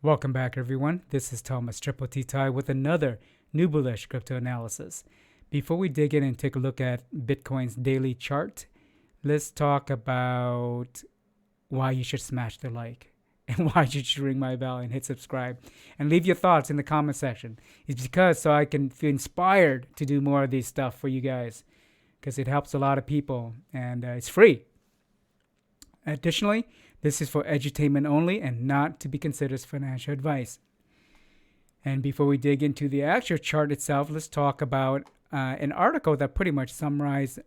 Welcome back, everyone. This is Thomas Triple T Ty with another new bullish crypto analysis. Before we dig in and take a look at Bitcoin's daily chart, let's talk about why you should smash the like and why you should ring my bell and hit subscribe and leave your thoughts in the comment section. It's because so I can feel inspired to do more of these stuff for you guys because it helps a lot of people and it's free. Additionally, this is for edutainment only and not to be considered as financial advice. And before we dig into the actual chart itself, let's talk about an article that pretty much summarized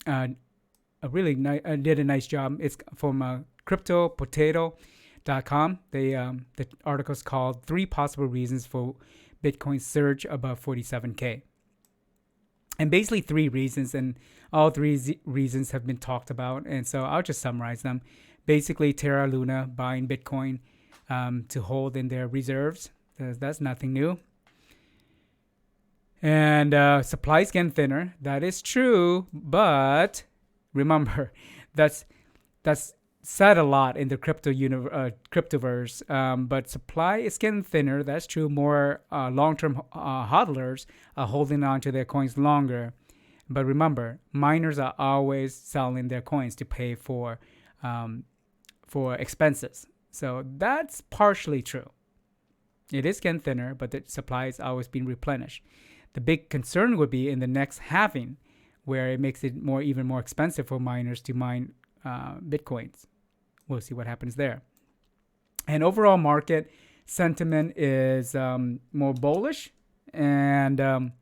did a nice job. It's from CryptoPotato.com. The article is called 3 Possible Reasons for Bitcoin Surge Above 47K. And basically 3 reasons, and all 3 reasons have been talked about. And so I'll just summarize them. Basically, Terra Luna buying Bitcoin to hold in their reserves. That's nothing new. And supply is getting thinner. That is true, but remember, that's said a lot in the cryptoverse. But supply is getting thinner. That's true. More long-term hodlers are holding on to their coins longer. But remember, miners are always selling their coins to pay for expenses. So that's partially true. It is getting thinner, but the supply is always being replenished. The big concern would be in the next halving, where it makes it even more expensive for miners to mine Bitcoins. We'll see what happens there. And overall market sentiment is more bullish, and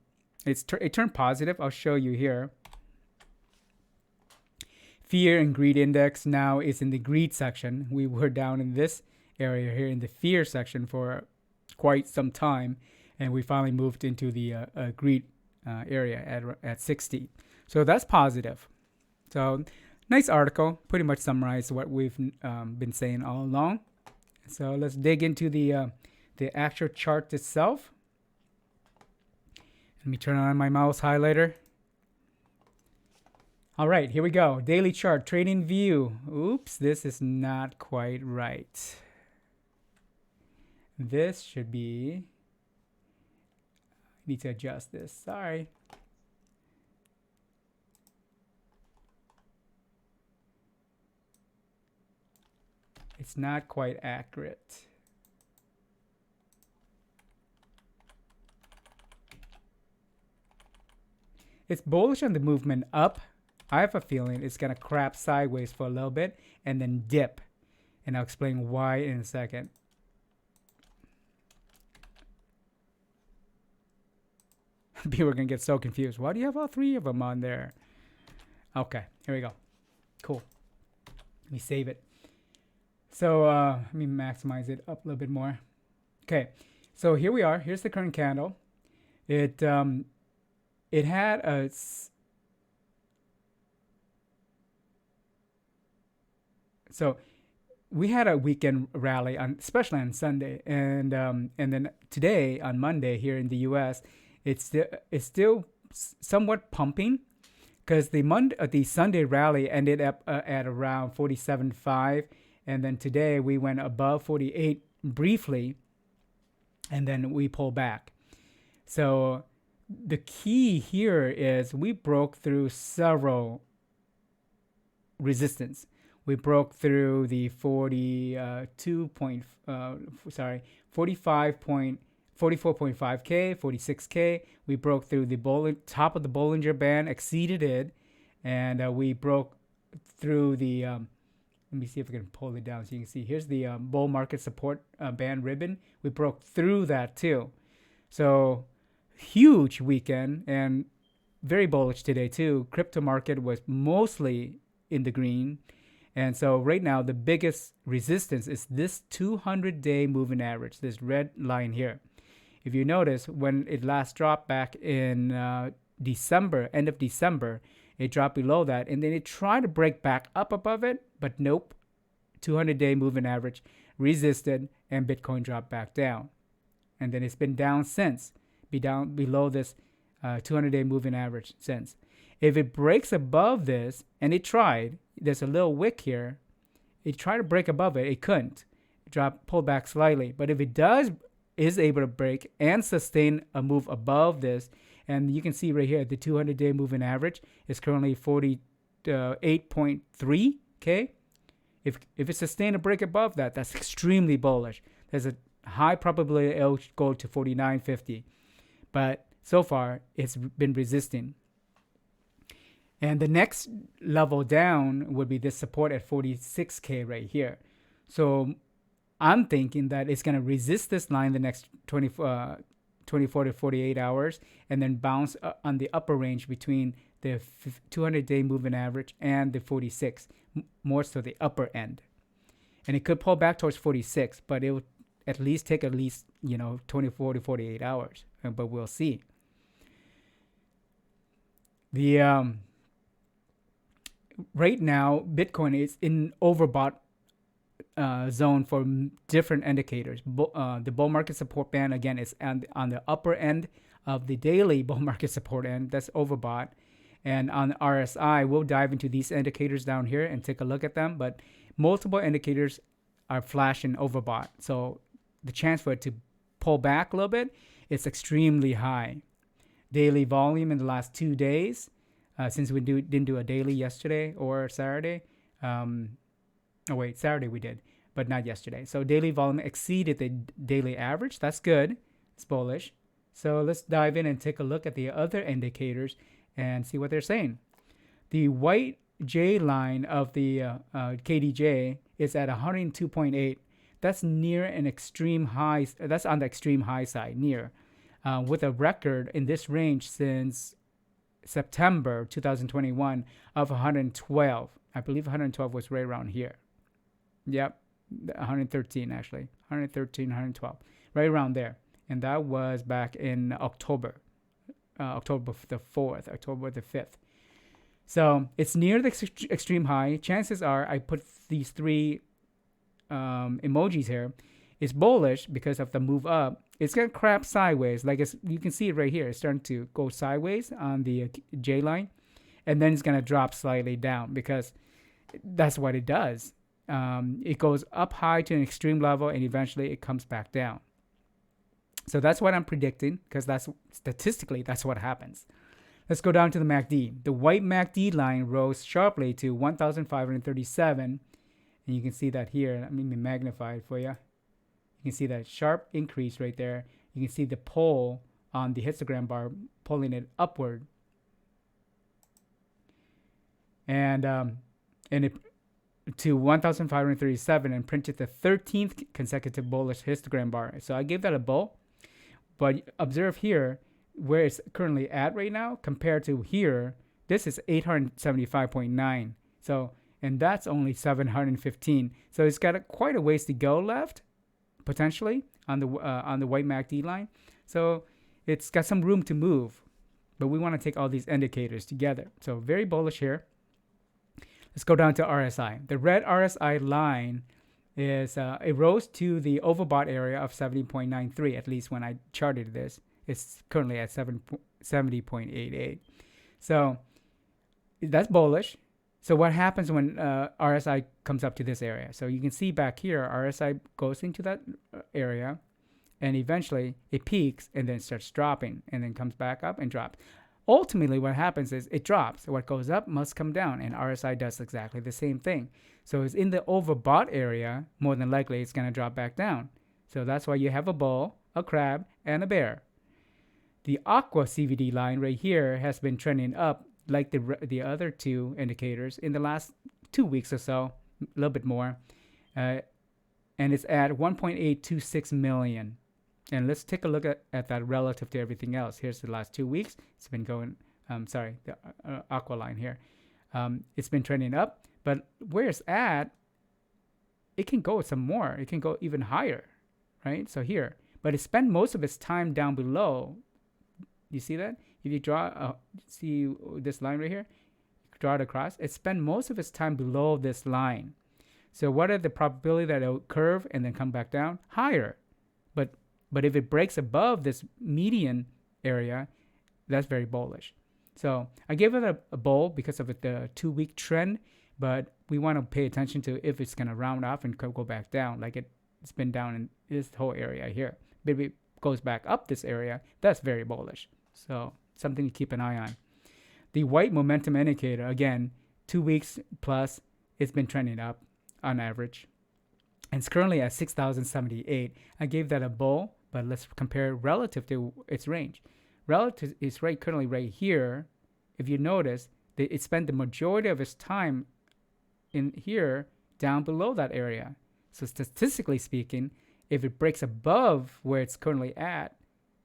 it turned positive. I'll show you here. Fear and greed index now is in the greed section. We were down in this area here in the fear section for quite some time, and we finally moved into the greed area at 60. So that's positive. So nice article, pretty much summarized what we've been saying all along. So let's dig into the actual chart itself. Let me turn on my mouse highlighter. All right, here we go. Daily chart, trading view. Oops, this is not quite right. This should be, I need to adjust this, sorry. It's not quite accurate. It's bullish on the movement up. I have a feeling it's going to crap sideways for a little bit and then dip. And I'll explain why in a second. People are going to get so confused. Why do you have all 3 of them on there? Okay, here we go. Cool. Let me save it. So let me maximize it up a little bit more. Okay, so here we are. Here's the current candle. It had a... So we had a weekend rally, especially on Sunday, and then today on Monday here in the U.S., it's still somewhat pumping because the Sunday rally ended up at around 47.5, and then today we went above 48 briefly, and then we pull back. So the key here is we broke through several resistance. We broke through the 44.5K, 46K. We broke through the top of the Bollinger Band, exceeded it, and we broke through the, let me see if I can pull it down so you can see. Here's the bull market support band ribbon. We broke through that too. So huge weekend and very bullish today too. Crypto market was mostly in the green. And so right now, the biggest resistance is this 200-day moving average, this red line here. If you notice, when it last dropped back in December, end of December, it dropped below that. And then it tried to break back up above it, but nope. 200-day moving average resisted, and Bitcoin dropped back down. And then it's been down since, be down below this 200-day moving average since. If it breaks above this, and it tried, there's a little wick here. It tried to break above it. It couldn't. pull back slightly. But if it is able to break and sustain a move above this, and you can see right here, the 200-day moving average is currently 48.3K. If it sustains a break above that, that's extremely bullish. There's a high probability it'll go to 49.50. But so far, it's been resisting. And the next level down would be this support at 46K right here. So I'm thinking that it's going to resist this line the next 24 to 48 hours and then bounce on the upper range between the 200-day moving average and the 46, more so the upper end. And it could pull back towards 46, but it will at least take 24 to 48 hours. But we'll see. The right now, Bitcoin is in overbought zone for different indicators. The bull market support band, again, is on the upper end of the daily bull market support end. That's overbought. And on RSI, we'll dive into these indicators down here and take a look at them. But multiple indicators are flashing overbought. So the chance for it to pull back a little bit is extremely high. Daily volume in the last 2 days, since we didn't do a daily yesterday or Saturday. Saturday we did, but not yesterday. So daily volume exceeded the daily average. That's good. It's bullish. So let's dive in and take a look at the other indicators and see what they're saying. The white J line of the KDJ is at 102.8. That's near an extreme high. That's on the extreme high side, near, with a record in this range since September 2021 of 112. I believe 112 was right around here. Yep, 113 actually. 113, 112, right around there. And that was back in October the 4th, October the 5th. So it's near the extreme high. Chances are, I put these three emojis here. It's bullish because of the move up. It's going to crap sideways. You can see it right here. It's starting to go sideways on the J line. And then it's going to drop slightly down because that's what it does. It goes up high to an extreme level and eventually it comes back down. So that's what I'm predicting because statistically that's what happens. Let's go down to the MACD. The white MACD line rose sharply to 1,537. And you can see that here. Let me magnify it for you. You can see that sharp increase right there. You can see the pull on the histogram bar pulling it upward. And it to 1,537 and printed the 13th consecutive bullish histogram bar. So I gave that a bull. But observe here where it's currently at right now compared to here. This is 875.9. So, and that's only 715. So it's got quite a ways to go left, potentially on the white MACD line. So it's got some room to move. But we want to take all these indicators together. So very bullish here. Let's go down to RSI. The red RSI line is it rose to the overbought area of 70.93, at least when I charted this. It's currently at 70.88. So that's bullish. So what happens when RSI comes up to this area? So you can see back here, RSI goes into that area, and eventually it peaks and then starts dropping and then comes back up and drops. Ultimately, what happens is it drops. What goes up must come down, and RSI does exactly the same thing. So it's in the overbought area. More than likely, it's going to drop back down. So that's why you have a bull, a crab, and a bear. The aqua CVD line right here has been trending up like the other two indicators in the last 2 weeks or so, a little bit more. And it's at 1.826 million. And let's take a look at that relative to everything else. Here's the last 2 weeks. It's been going, the aqua line here. It's been trending up, but where it's at, it can go some more. It can go even higher, right? So here, but it spent most of its time down below. You see that? If you draw, see this line right here, draw it across, it spent most of its time below this line. So what are the probability that it'll curve and then come back down? Higher. But if it breaks above this median area, that's very bullish. So I gave it a bull because of the 2 week trend, but we want to pay attention to if it's going to round off and go back down like it it's been down in this whole area here. But if it goes back up this area, that's very bullish. So something to keep an eye on. The white momentum indicator, again, 2 weeks plus, it's been trending up on average. And it's currently at 6,078. I gave that a bull, but let's compare relative to its range. Relative is currently right here. If you notice, it spent the majority of its time in here down below that area. So statistically speaking, if it breaks above where it's currently at,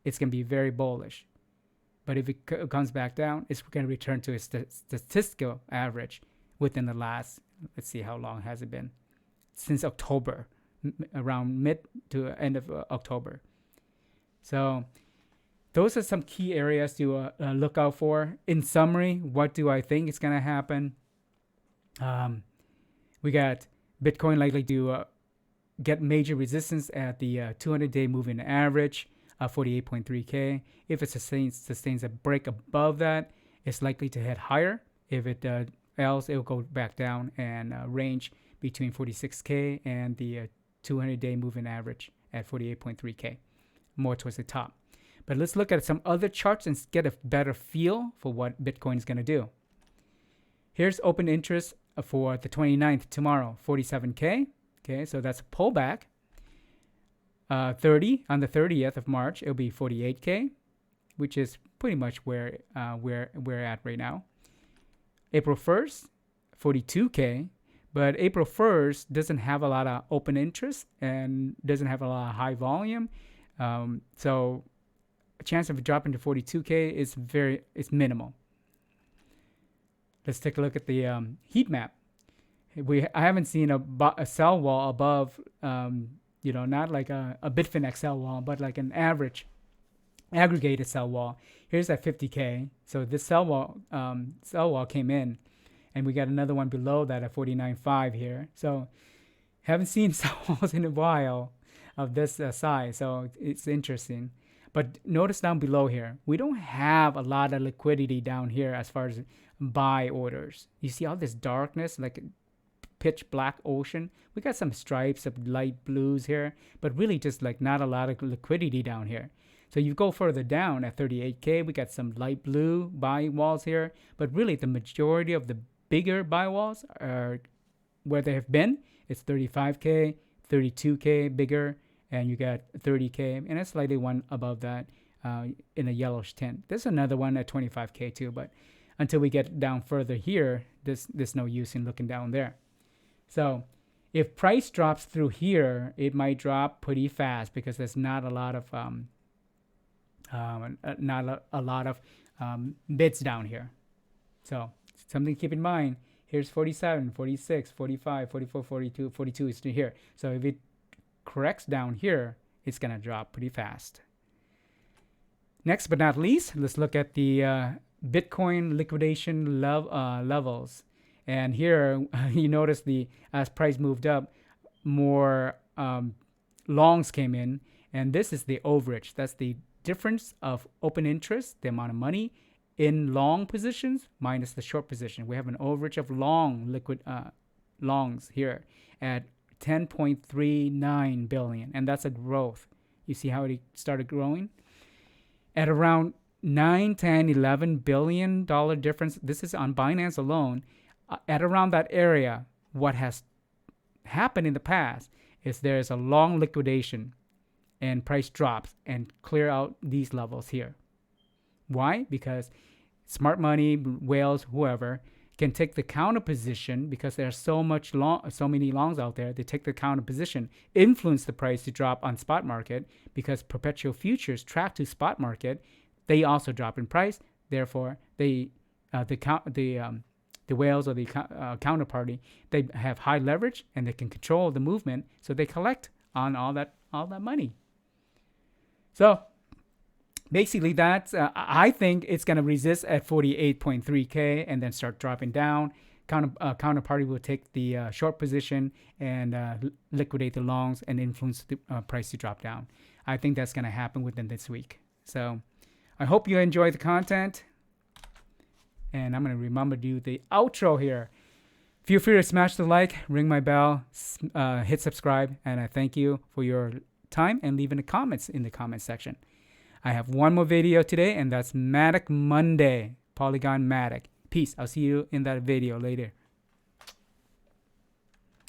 it's going to be very bullish. But if it comes back down, it's going to return to its statistical average within the last, let's see, how long has it been? Since October, around mid to end of October. So those are some key areas to look out for. In summary, what do I think is going to happen? We got Bitcoin likely to get major resistance at the 200-day moving average, 48.3K. If it sustains a break above that, it's likely to head higher. If it else, it will go back down and range between 46K and the 200-day moving average at 48.3K, more towards the top. But let's look at some other charts and get a better feel for what Bitcoin is going to do. Here's open interest for the 29th, tomorrow, 47K. Okay, so that's a pullback. 30 on the 30th of March, it'll be 48K, which is pretty much where we're at right now. April 1st, 42K, but April 1st doesn't have a lot of open interest and doesn't have a lot of high volume. So a chance of dropping to 42K is minimal. Let's take a look at the heat map. I haven't seen a sell wall above, not like a Bitfinex sell wall, but like an average aggregated sell wall. Here's at 50K. So this sell wall came in, and we got another one below that at 49.5 here. So haven't seen sell walls in a while of this size. So it's interesting. But notice down below here, we don't have a lot of liquidity down here as far as buy orders. You see all this darkness, like pitch black ocean. We got some stripes of light blues here, but really just like not a lot of liquidity down here. So you go further down at 38K, we got some light blue buy walls here, but really the majority of the bigger buy walls are where they have been. It's 35K, 32K bigger, and you got 30K, and a slightly one above that in a yellowish tint. There's another one at 25K too, but until we get down further here, there's no use in looking down there. So if price drops through here, it might drop pretty fast because there's not a lot of bids down here. So something to keep in mind. Here's 47, 46, 45, 44, 42, 42 is still here. So if it corrects down here, it's going to drop pretty fast. Next but not least, let's look at the Bitcoin liquidation levels. And here you notice as price moved up, more longs came in, and this is the overage. That's the difference of open interest, the amount of money in long positions minus the short position. We have an overage of longs here at 10.39 billion, and that's a growth. You see how it started growing at around 9, 10, 11 billion dollar difference. This is on Binance alone. At around that area, what has happened in the past is there's a long liquidation and price drops and clear out these levels here. Why? Because smart money, whales, whoever, can take the counter position because there's so many longs out there. They take the counter position, influence the price to drop on spot market because perpetual futures track to spot market. They also drop in price. Therefore, the whales or the counterparty, they have high leverage and they can control the movement, so they collect on all that money. So basically, that's I think it's going to resist at 48.3K and then start dropping down. Counterparty will take the short position and liquidate the longs and influence the price to drop down. I think that's going to happen within this week. So I hope you enjoy the content. And I'm going to remember to do the outro here. Feel free to smash the like, ring my bell, hit subscribe, and I thank you for your time and leaving the comments in the comment section. I have one more video today, and that's Matic Monday, Polygon Matic. Peace. I'll see you in that video later.